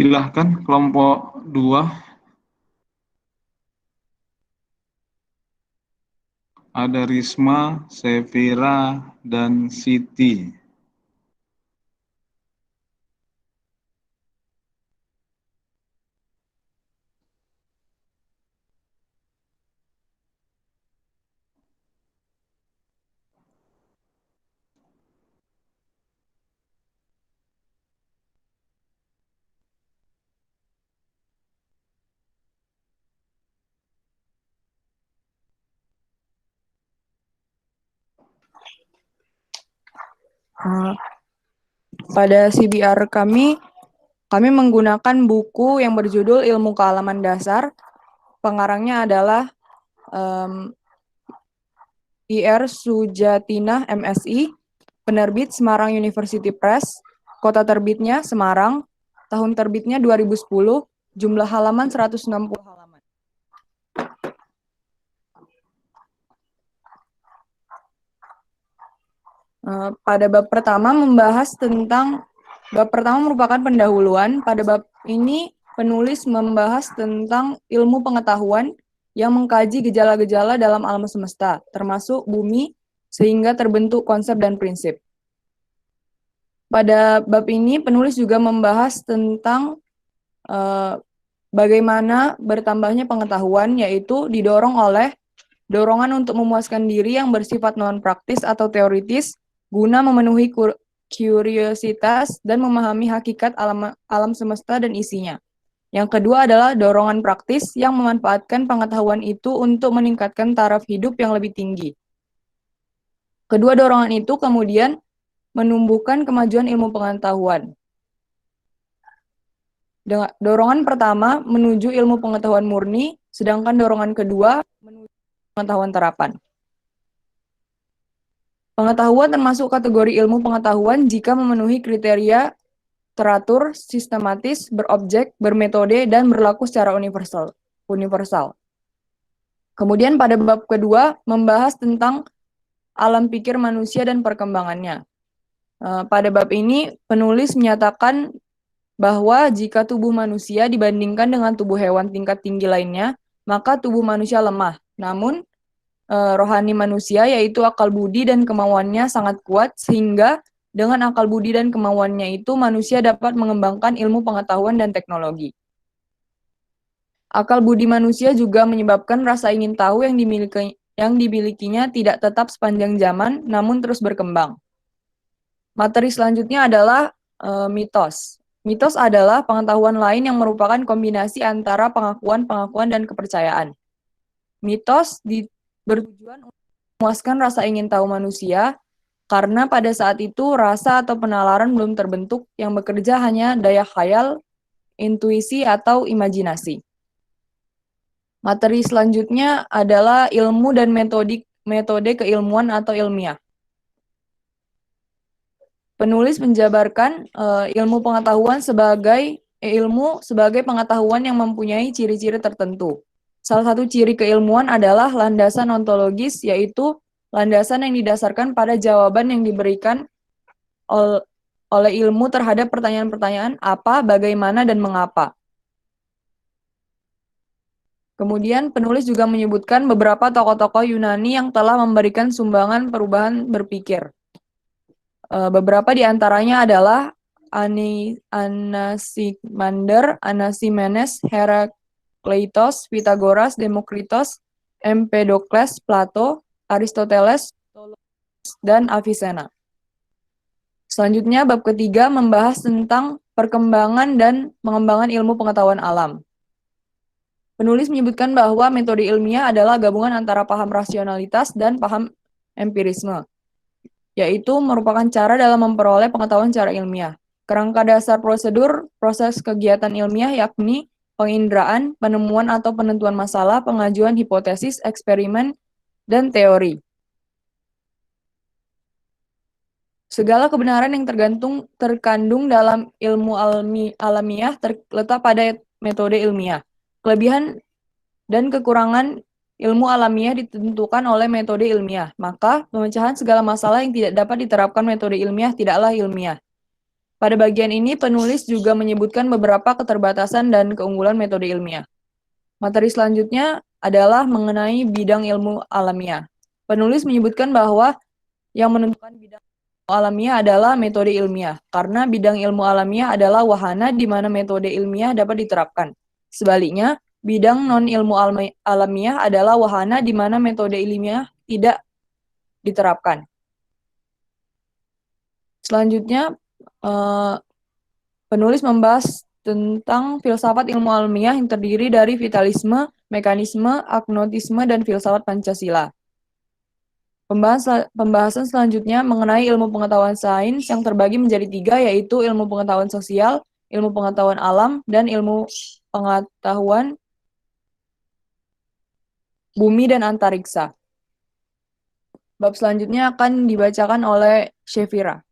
Silahkan kelompok 2. Ada Risma, Sevira, dan Siti. Pada CBR kami menggunakan buku yang berjudul Ilmu Kealaman Dasar. Pengarangnya adalah IR Sujatinah MSI, penerbit Semarang University Press, kota terbitnya Semarang, tahun terbitnya 2010, jumlah halaman 160 halaman. Pada bab pertama bab pertama merupakan pendahuluan. Pada bab ini penulis membahas tentang ilmu pengetahuan yang mengkaji gejala-gejala dalam alam semesta, termasuk bumi, sehingga terbentuk konsep dan prinsip. Pada bab ini penulis juga membahas tentang bagaimana bertambahnya pengetahuan, yaitu didorong oleh dorongan untuk memuaskan diri yang bersifat non-praktis atau teoritis, guna memenuhi kuriositas dan memahami hakikat alam semesta dan isinya. Yang kedua adalah dorongan praktis yang memanfaatkan pengetahuan itu untuk meningkatkan taraf hidup yang lebih tinggi. Kedua dorongan itu kemudian menumbuhkan kemajuan ilmu pengetahuan. Dorongan pertama menuju ilmu pengetahuan murni, sedangkan dorongan kedua menuju pengetahuan terapan. Pengetahuan termasuk kategori ilmu pengetahuan jika memenuhi kriteria teratur, sistematis, berobjek, bermetode, dan berlaku secara universal. Kemudian pada bab kedua membahas tentang alam pikir manusia dan perkembangannya. Pada bab ini penulis menyatakan bahwa jika tubuh manusia dibandingkan dengan tubuh hewan tingkat tinggi lainnya, maka tubuh manusia lemah. Namun rohani manusia, yaitu akal budi dan kemauannya sangat kuat, sehingga dengan akal budi dan kemauannya itu manusia dapat mengembangkan ilmu pengetahuan dan teknologi. Akal budi manusia juga menyebabkan rasa ingin tahu yang dimilikinya tidak tetap sepanjang zaman, namun terus berkembang. Materi selanjutnya adalah mitos. Mitos adalah pengetahuan lain yang merupakan kombinasi antara pengakuan dan kepercayaan. Mitos bertujuan untuk memuaskan rasa ingin tahu manusia, karena pada saat itu rasa atau penalaran belum terbentuk, yang bekerja hanya daya khayal, intuisi, atau imajinasi. Materi selanjutnya adalah ilmu dan metode keilmuan atau ilmiah. Penulis menjabarkan ilmu pengetahuan sebagai pengetahuan yang mempunyai ciri-ciri tertentu. Salah satu ciri keilmuan adalah landasan ontologis, yaitu landasan yang didasarkan pada jawaban yang diberikan oleh ilmu terhadap pertanyaan-pertanyaan apa, bagaimana, dan mengapa. Kemudian penulis juga menyebutkan beberapa tokoh-tokoh Yunani yang telah memberikan sumbangan perubahan berpikir. Beberapa di antaranya adalah Anaximander, Anaximenes, Herakleitos, Pythagoras, Demokritos, Empedokles, Plato, Aristoteles, dan Avicenna. Selanjutnya, bab ketiga membahas tentang perkembangan dan pengembangan ilmu pengetahuan alam. Penulis menyebutkan bahwa metode ilmiah adalah gabungan antara paham rasionalitas dan paham empirisme, yaitu merupakan cara dalam memperoleh pengetahuan secara ilmiah. Kerangka dasar prosedur proses kegiatan ilmiah yakni penginderaan, penemuan atau penentuan masalah, pengajuan hipotesis, eksperimen, dan teori. Segala kebenaran yang terkandung dalam ilmu alamiah terletak pada metode ilmiah. Kelebihan dan kekurangan ilmu alamiah ditentukan oleh metode ilmiah. Maka, pemecahan segala masalah yang tidak dapat diterapkan metode ilmiah tidaklah ilmiah. Pada bagian ini, penulis juga menyebutkan beberapa keterbatasan dan keunggulan metode ilmiah. Materi selanjutnya adalah mengenai bidang ilmu alamiah. Penulis menyebutkan bahwa yang menentukan bidang ilmu alamiah adalah metode ilmiah, karena bidang ilmu alamiah adalah wahana di mana metode ilmiah dapat diterapkan. Sebaliknya, bidang non-ilmu alamiah adalah wahana di mana metode ilmiah tidak diterapkan. Selanjutnya, penulis membahas tentang filsafat ilmu alamiah yang terdiri dari vitalisme, mekanisme, agnotisme, dan filsafat Pancasila. Pembahasan selanjutnya mengenai ilmu pengetahuan sains yang terbagi menjadi 3, yaitu ilmu pengetahuan sosial, ilmu pengetahuan alam, dan ilmu pengetahuan bumi dan antariksa. Bab selanjutnya akan dibacakan oleh Syefira.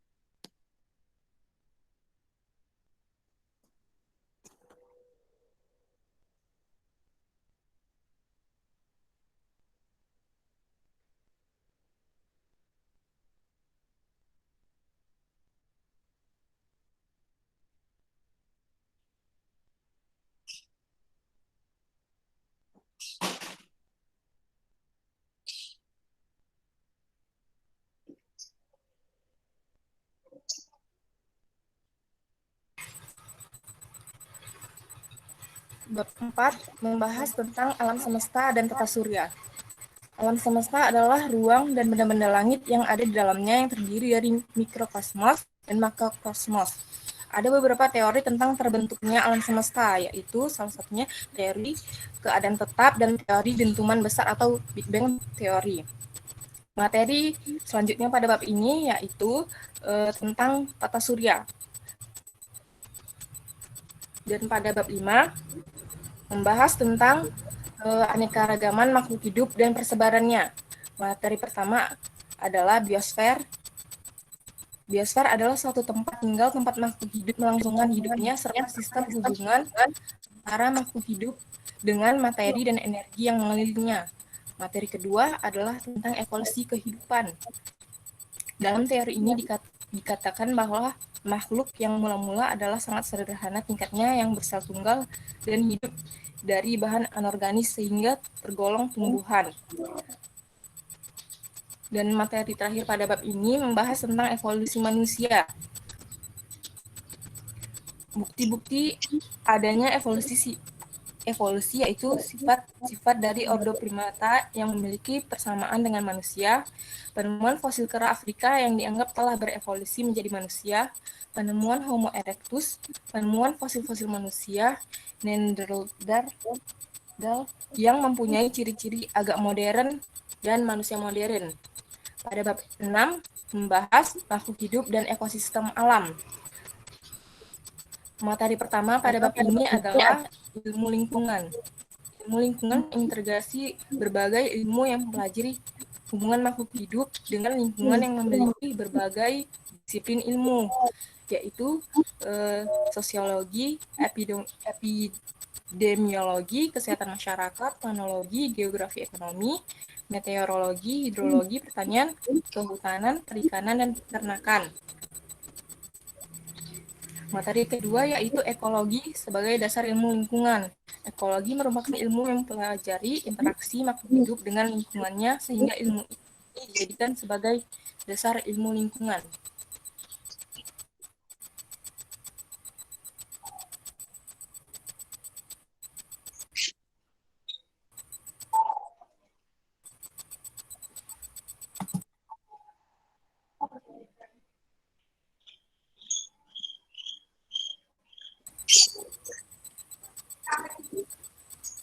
Bab 4 membahas tentang alam semesta dan tata surya. Alam semesta adalah ruang dan benda-benda langit yang ada di dalamnya yang terdiri dari mikrokosmos dan makrokosmos. Ada beberapa teori tentang terbentuknya alam semesta, yaitu salah satunya teori keadaan tetap dan teori dentuman besar atau Big Bang teori. Materi selanjutnya pada bab ini yaitu tentang tata surya. Dan pada bab 5 membahas tentang anekaragaman makhluk hidup dan persebarannya. Materi pertama adalah biosfer. Biosfer adalah suatu tempat tinggal tempat makhluk hidup melangsungkan hidupnya serta sistem hubungan antara makhluk hidup dengan materi dan energi yang mengelilinginya. Materi kedua adalah tentang evolusi kehidupan. Dalam teori ini dikatakan bahwa makhluk yang mula-mula adalah sangat sederhana tingkatnya yang bersel tunggal dan hidup dari bahan anorganis sehingga tergolong tumbuhan. Dan materi terakhir pada bab ini membahas tentang evolusi manusia. Bukti-bukti adanya evolusi yaitu sifat dari ordo primata yang memiliki persamaan dengan manusia, penemuan fosil kera Afrika yang dianggap telah berevolusi menjadi manusia, penemuan Homo erectus, penemuan fosil-fosil manusia, Neanderthal yang mempunyai ciri-ciri agak modern dan manusia modern. Pada bab 6 membahas makhluk hidup dan ekosistem alam. Materi pertama pada bab ini adalah ilmu lingkungan. Ilmu lingkungan integrasi berbagai ilmu yang mempelajari hubungan makhluk hidup dengan lingkungan yang memiliki berbagai disiplin ilmu, yaitu sosiologi, epidemiologi, kesehatan masyarakat, planologi, geografi ekonomi, meteorologi, hidrologi, pertanian, kehutanan, perikanan, dan peternakan. Materi kedua yaitu ekologi sebagai dasar ilmu lingkungan. Ekologi merupakan ilmu yang mempelajari interaksi makhluk hidup dengan lingkungannya sehingga ilmu ini dijadikan sebagai dasar ilmu lingkungan.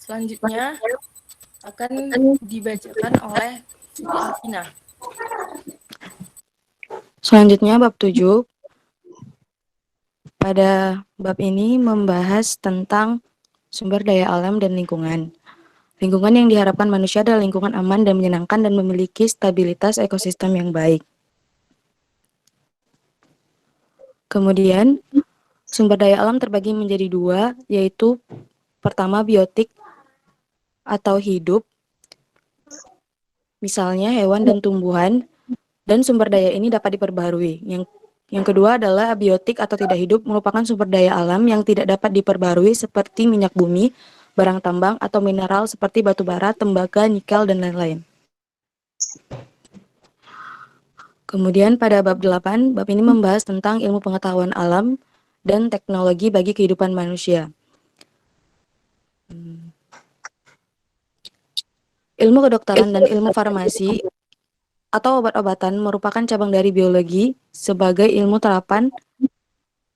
Selanjutnya akan dibacakan oleh Siti Alvina. Selanjutnya bab 7. Pada bab ini membahas tentang sumber daya alam dan lingkungan. Lingkungan yang diharapkan manusia adalah lingkungan aman dan menyenangkan dan memiliki stabilitas ekosistem yang baik. Kemudian, sumber daya alam terbagi menjadi 2, yaitu pertama biotik atau hidup, misalnya hewan dan tumbuhan, dan sumber daya ini dapat diperbarui. Yang Yang kedua adalah abiotik atau tidak hidup, merupakan sumber daya alam yang tidak dapat diperbarui seperti minyak bumi, barang tambang, atau mineral seperti batu bara, tembaga, nikel, dan lain-lain. Kemudian pada bab 8, bab ini membahas tentang ilmu pengetahuan alam dan teknologi bagi kehidupan manusia. Ilmu kedokteran dan ilmu farmasi atau obat-obatan merupakan cabang dari biologi sebagai ilmu terapan,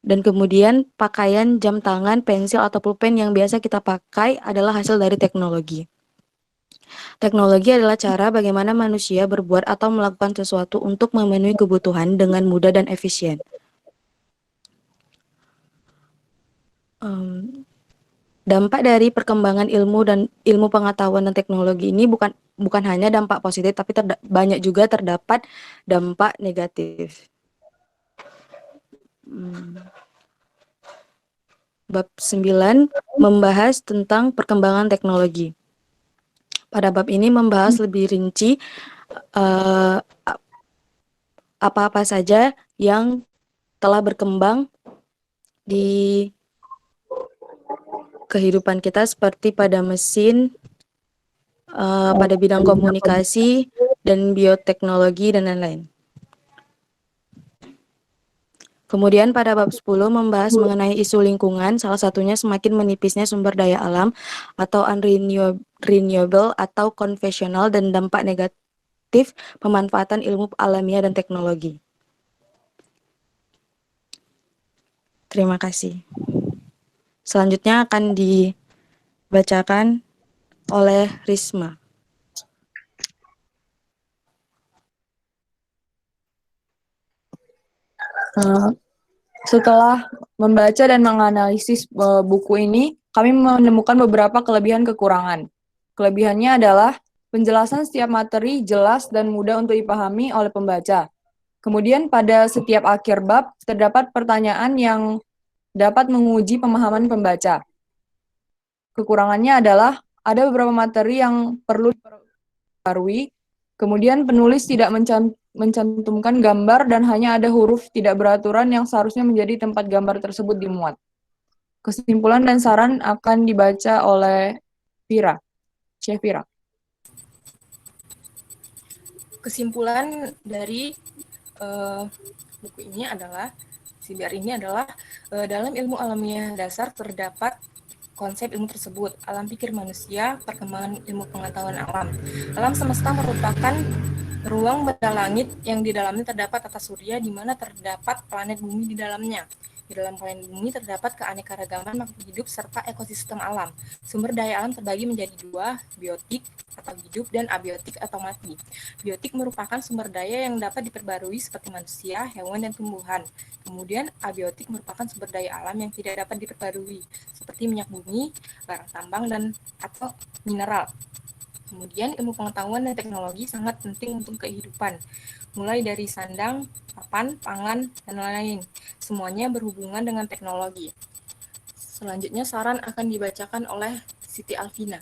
dan kemudian pakaian, jam tangan, pensil, atau pulpen yang biasa kita pakai adalah hasil dari teknologi. Teknologi adalah cara bagaimana manusia berbuat atau melakukan sesuatu untuk memenuhi kebutuhan dengan mudah dan efisien. Dampak dari perkembangan ilmu dan ilmu pengetahuan dan teknologi ini bukan hanya dampak positif, tapi banyak juga terdapat dampak negatif. Bab 9 membahas tentang perkembangan teknologi. Pada bab ini membahas lebih rinci apa-apa saja yang telah berkembang di kehidupan kita, seperti pada mesin, pada bidang komunikasi, dan bioteknologi, dan lain-lain. Kemudian pada bab 10 membahas mengenai isu lingkungan, salah satunya semakin menipisnya sumber daya alam atau unrenewable atau konvensional, dan dampak negatif pemanfaatan ilmu alamiah dan teknologi. Terima kasih. Selanjutnya akan dibacakan oleh Risma. Setelah membaca dan menganalisis buku ini, kami menemukan beberapa kelebihan kekurangan. Kelebihannya adalah penjelasan setiap materi jelas dan mudah untuk dipahami oleh pembaca. Kemudian pada setiap akhir bab terdapat pertanyaan yang dapat menguji pemahaman pembaca. Kekurangannya adalah ada beberapa materi yang perlu diperbarui. Kemudian penulis tidak mencantumkan gambar dan hanya ada huruf tidak beraturan yang seharusnya menjadi tempat gambar tersebut dimuat. Kesimpulan dan saran akan dibaca oleh Chef Vira. Kesimpulan dari buku ini adalah, dalam ilmu alamiah dasar terdapat konsep ilmu tersebut, alam pikir manusia, perkembangan ilmu pengetahuan alam. Alam semesta merupakan ruang benda langit yang di dalamnya terdapat tata surya, di mana terdapat planet bumi di dalamnya. Di dalam planet bumi terdapat keanekaragaman makhluk hidup serta ekosistem alam. Sumber daya alam terbagi menjadi dua, biotik atau hidup dan abiotik atau mati. Biotik merupakan sumber daya yang dapat diperbarui seperti manusia, hewan, dan tumbuhan. Kemudian abiotik merupakan sumber daya alam yang tidak dapat diperbarui seperti minyak bumi, barang tambang, dan atau mineral. Kemudian ilmu pengetahuan dan teknologi sangat penting untuk kehidupan, mulai dari sandang, papan, pangan, dan lain-lain. Semuanya berhubungan dengan teknologi. Selanjutnya saran akan dibacakan oleh Siti Alvina.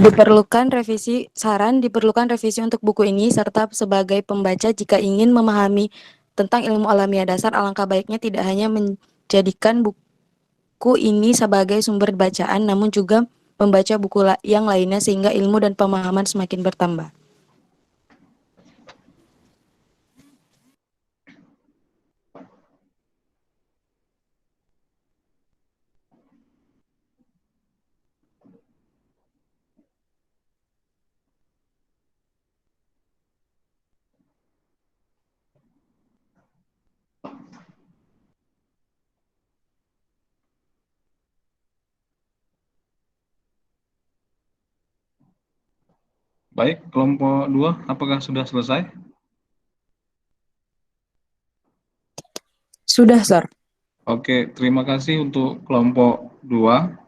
Diperlukan revisi untuk buku ini serta sebagai pembaca jika ingin memahami tentang ilmu alamiah dasar, alangkah baiknya tidak hanya menjadikan buku ini sebagai sumber bacaan, namun juga membaca buku yang lainnya sehingga ilmu dan pemahaman semakin bertambah. Baik, kelompok 2, apakah sudah selesai? Sudah, Sir. Oke, terima kasih untuk kelompok 2.